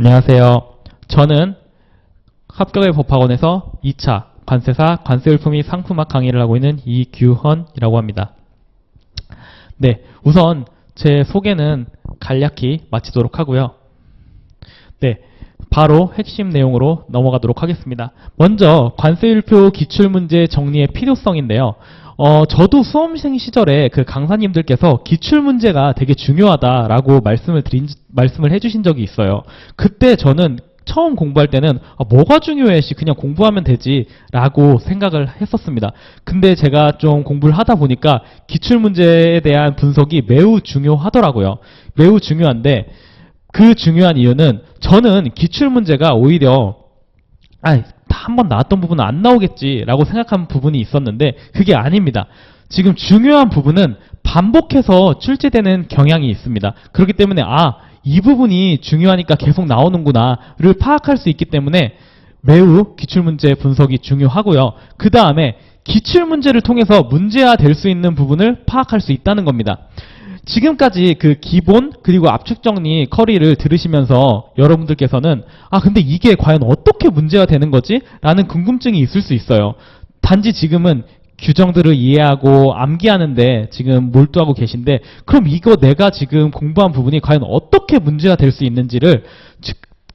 안녕하세요. 저는 합격의 법학원에서 2차 관세사 관세율품 및 상품학 강의를 하고 있는 이규헌이라고 합니다. 네, 우선 제 소개는 간략히 마치도록 하고요. 네, 바로 핵심 내용으로 넘어가도록 하겠습니다. 먼저 관세율표 기출문제 정리의 필요성인데요. 저도 수험생 시절에 그 강사님들께서 기출문제가 되게 중요하다라고 말씀을 해주신 적이 있어요. 그때 저는 처음 공부할 때는 뭐가 중요해? 그냥 공부하면 되지 라고 생각을 했었습니다. 근데 제가 좀 공부를 하다 보니까 기출문제에 대한 분석이 매우 중요하더라고요. 매우 중요한데 그 중요한 이유는 저는 기출문제가 오히려 한 번 나왔던 부분은 안 나오겠지라고 생각한 부분이 있었는데 그게 아닙니다. 지금 중요한 부분은 반복해서 출제되는 경향이 있습니다. 그렇기 때문에 이 부분이 중요하니까 계속 나오는구나를 파악할 수 있기 때문에 매우 기출문제 분석이 중요하고요. 그 다음에 기출문제를 통해서 문제화 될 수 있는 부분을 파악할 수 있다는 겁니다. 지금까지 그 기본 그리고 압축정리 커리를 들으시면서 여러분들께서는 근데 이게 과연 어떻게 문제가 되는 거지? 라는 궁금증이 있을 수 있어요. 단지 지금은 규정들을 이해하고 암기하는데 지금 몰두하고 계신데 그럼 이거 내가 지금 공부한 부분이 과연 어떻게 문제가 될 수 있는지를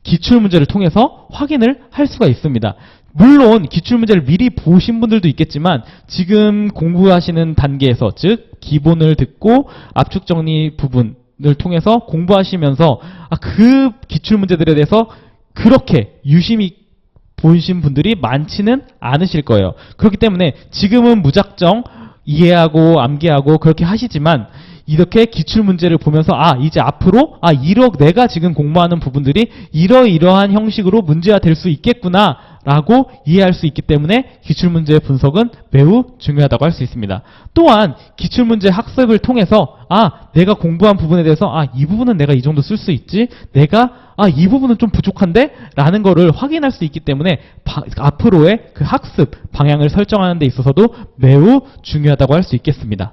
기출문제를 통해서 확인을 할 수가 있습니다. 물론 기출문제를 미리 보신 분들도 있겠지만 지금 공부하시는 단계에서 즉 기본을 듣고 압축정리 부분을 통해서 공부하시면서 그 기출문제들에 대해서 그렇게 유심히 보신 분들이 많지는 않으실 거예요. 그렇기 때문에 지금은 무작정 이해하고 암기하고 그렇게 하시지만 이렇게 기출문제를 보면서 이제 앞으로 내가 지금 공부하는 부분들이 이러이러한 형식으로 문제가 될 수 있겠구나 라고 이해할 수 있기 때문에 기출문제 분석은 매우 중요하다고 할 수 있습니다. 또한 기출문제 학습을 통해서 내가 공부한 부분에 대해서 이 부분은 내가 이 정도 쓸 수 있지, 내가 이 부분은 좀 부족한데? 라는 거를 확인할 수 있기 때문에 앞으로의 그 학습 방향을 설정하는 데 있어서도 매우 중요하다고 할 수 있겠습니다.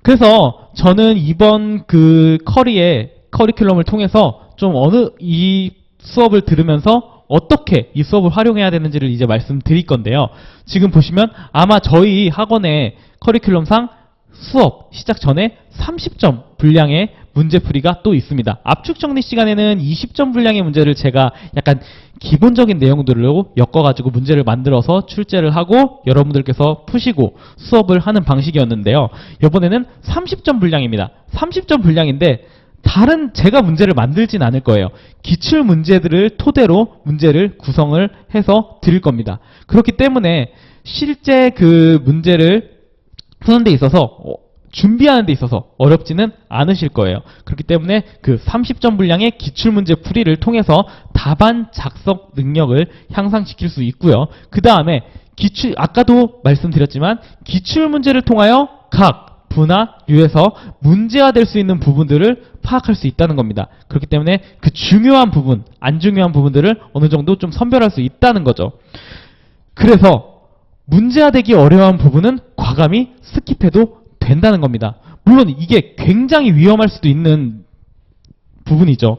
그래서 저는 이번 그 커리큘럼을 통해서 좀 이 수업을 들으면서 어떻게 이 수업을 활용해야 되는지를 이제 말씀드릴 건데요. 지금 보시면 아마 저희 학원의 커리큘럼상 수업 시작 전에 30점 분량의 문제풀이가 또 있습니다. 압축정리 시간에는 20점 분량의 문제를 제가 약간 기본적인 내용들로 엮어가지고 문제를 만들어서 출제를 하고 여러분들께서 푸시고 수업을 하는 방식이었는데요. 이번에는 30점 분량입니다. 30점 분량인데 제가 문제를 만들진 않을 거예요. 기출 문제들을 토대로 문제를 구성을 해서 드릴 겁니다. 그렇기 때문에 실제 그 문제를 푸는 데 있어서 준비하는 데 있어서 어렵지는 않으실 거예요. 그렇기 때문에 그 30점 분량의 기출문제 풀이를 통해서 답안 작성 능력을 향상시킬 수 있고요. 그 다음에 아까도 말씀드렸지만 기출문제를 통하여 각 분화류에서 문제가 될 수 있는 부분들을 파악할 수 있다는 겁니다. 그렇기 때문에 그 중요한 부분, 안 중요한 부분들을 어느 정도 좀 선별할 수 있다는 거죠. 그래서 문제화되기 어려운 부분은 과감히 스킵해도 된다는 겁니다. 물론 이게 굉장히 위험할 수도 있는 부분이죠.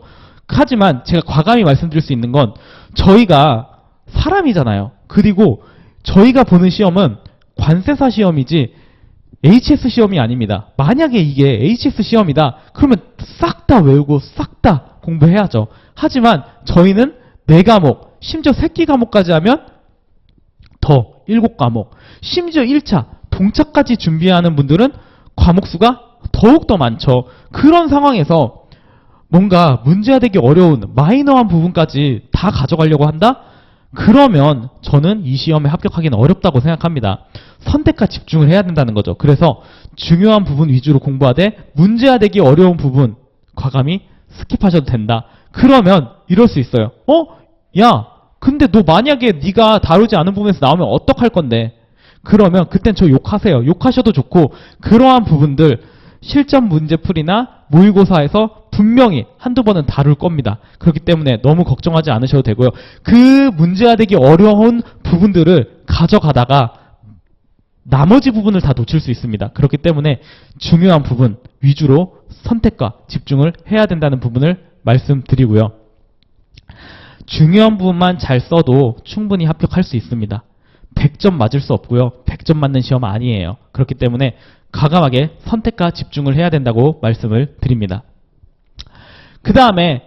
하지만 제가 과감히 말씀드릴 수 있는 건 저희가 사람이잖아요. 그리고 저희가 보는 시험은 관세사 시험이지 HS 시험이 아닙니다. 만약에 이게 HS 시험이다 그러면 싹 다 외우고 싹 다 공부해야죠. 하지만 저희는 4과목 심지어 새끼 과목까지 하면 더 7과목 심지어 1차 동차까지 준비하는 분들은 과목 수가 더욱더 많죠. 그런 상황에서 뭔가 문제화되기 어려운 마이너한 부분까지 다 가져가려고 한다? 그러면 저는 이 시험에 합격하기는 어렵다고 생각합니다. 선택과 집중을 해야 된다는 거죠. 그래서 중요한 부분 위주로 공부하되 문제화되기 어려운 부분 과감히 스킵하셔도 된다. 그러면 이럴 수 있어요. 근데 너 만약에 네가 다루지 않은 부분에서 나오면 어떡할 건데? 그러면 그땐 저 욕하세요. 욕하셔도 좋고 그러한 부분들 실전 문제풀이나 모의고사에서 분명히 한두 번은 다룰 겁니다. 그렇기 때문에 너무 걱정하지 않으셔도 되고요. 그 문제화되기 어려운 부분들을 가져가다가 나머지 부분을 다 놓칠 수 있습니다. 그렇기 때문에 중요한 부분 위주로 선택과 집중을 해야 된다는 부분을 말씀드리고요. 중요한 부분만 잘 써도 충분히 합격할 수 있습니다. 100점 맞을 수 없고요. 100점 맞는 시험 아니에요. 그렇기 때문에 과감하게 선택과 집중을 해야 된다고 말씀을 드립니다. 그 다음에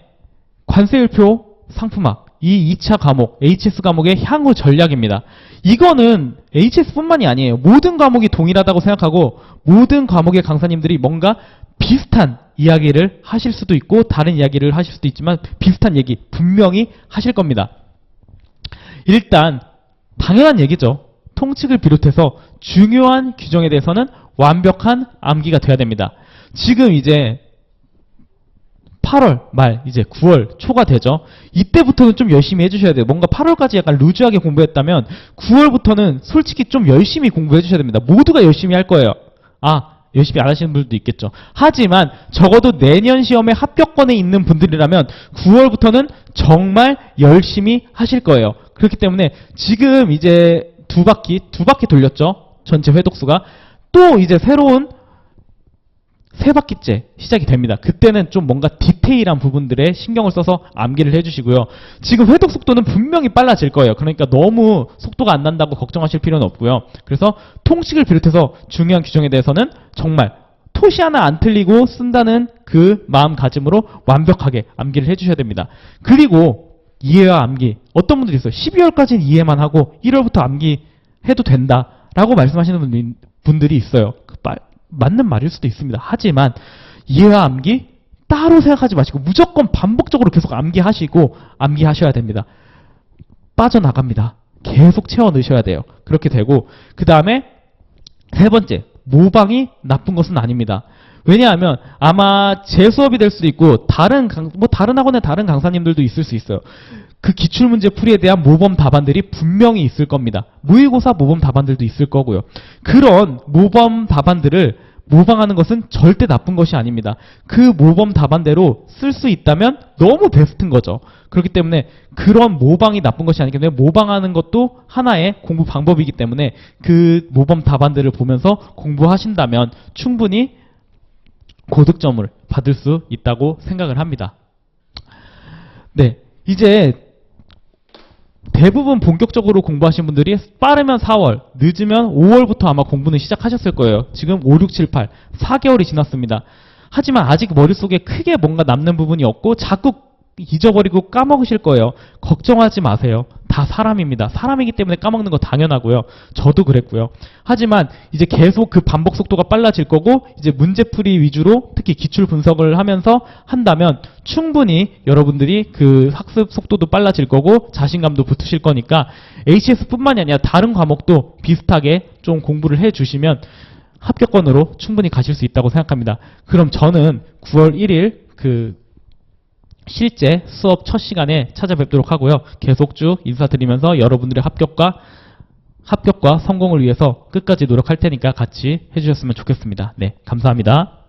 관세율표 상품학, 이 2차 과목, HS 과목의 향후 전략입니다. 이거는 HS뿐만이 아니에요. 모든 과목이 동일하다고 생각하고 모든 과목의 강사님들이 뭔가 비슷한 이야기를 하실 수도 있고 다른 이야기를 하실 수도 있지만 비슷한 얘기 분명히 하실 겁니다. 일단 당연한 얘기죠. 통칙을 비롯해서 중요한 규정에 대해서는 완벽한 암기가 돼야 됩니다. 지금 이제 8월 말 이제 9월 초가 되죠. 이때부터는 좀 열심히 해주셔야 돼요. 뭔가 8월까지 약간 루즈하게 공부했다면 9월부터는 솔직히 좀 열심히 공부해 주셔야 됩니다. 모두가 열심히 할 거예요. 열심히 안 하시는 분들도 있겠죠. 하지만 적어도 내년 시험에 합격권에 있는 분들이라면 9월부터는 정말 열심히 하실 거예요. 그렇기 때문에 지금 이제 두 바퀴 돌렸죠. 전체 회독수가. 또 이제 새로운 세 바퀴째 시작이 됩니다. 그때는 좀 뭔가 디테일한 부분들에 신경을 써서 암기를 해주시고요. 지금 회독 속도는 분명히 빨라질 거예요. 그러니까 너무 속도가 안 난다고 걱정하실 필요는 없고요. 그래서 통식을 비롯해서 중요한 규정에 대해서는 정말 토시 하나 안 틀리고 쓴다는 그 마음가짐으로 완벽하게 암기를 해주셔야 됩니다. 그리고 이해와 암기. 어떤 분들이 있어요. 12월까지는 이해만 하고 1월부터 암기해도 된다라고 말씀하시는 분들이 있어요. 맞는 말일 수도 있습니다. 하지만 이해와 암기 따로 생각하지 마시고 무조건 반복적으로 계속 암기하시고 암기하셔야 됩니다. 빠져나갑니다. 계속 채워 넣으셔야 돼요. 그렇게 되고 그 다음에 세 번째, 모방이 나쁜 것은 아닙니다. 왜냐하면 아마 제 수업이 될 수도 있고 다른 학원의 다른 강사님들도 있을 수 있어요. 그 기출문제 풀이에 대한 모범 답안들이 분명히 있을 겁니다. 모의고사 모범 답안들도 있을 거고요. 그런 모범 답안들을 모방하는 것은 절대 나쁜 것이 아닙니다. 그 모범 답안대로 쓸 수 있다면 너무 베스트인 거죠. 그렇기 때문에 그런 모방이 나쁜 것이 아니기 때문에 모방하는 것도 하나의 공부 방법이기 때문에 그 모범 답안들을 보면서 공부하신다면 충분히 고득점을 받을 수 있다고 생각을 합니다. 네, 이제 대부분 본격적으로 공부하신 분들이 빠르면 4월, 늦으면 5월부터 아마 공부는 시작하셨을 거예요. 지금 5, 6, 7, 8, 4개월이 지났습니다. 하지만 아직 머릿속에 크게 뭔가 남는 부분이 없고 자꾸 잊어버리고 까먹으실 거예요. 걱정하지 마세요. 다 사람입니다. 사람이기 때문에 까먹는 거 당연하고요. 저도 그랬고요. 하지만 이제 계속 그 반복 속도가 빨라질 거고 이제 문제풀이 위주로 특히 기출 분석을 하면서 한다면 충분히 여러분들이 그 학습 속도도 빨라질 거고 자신감도 붙으실 거니까 HS뿐만이 아니라 다른 과목도 비슷하게 좀 공부를 해주시면 합격권으로 충분히 가실 수 있다고 생각합니다. 그럼 저는 9월 1일 실제 수업 첫 시간에 찾아뵙도록 하고요. 계속 쭉 인사드리면서 여러분들의 합격과 성공을 위해서 끝까지 노력할 테니까 같이 해주셨으면 좋겠습니다. 네, 감사합니다.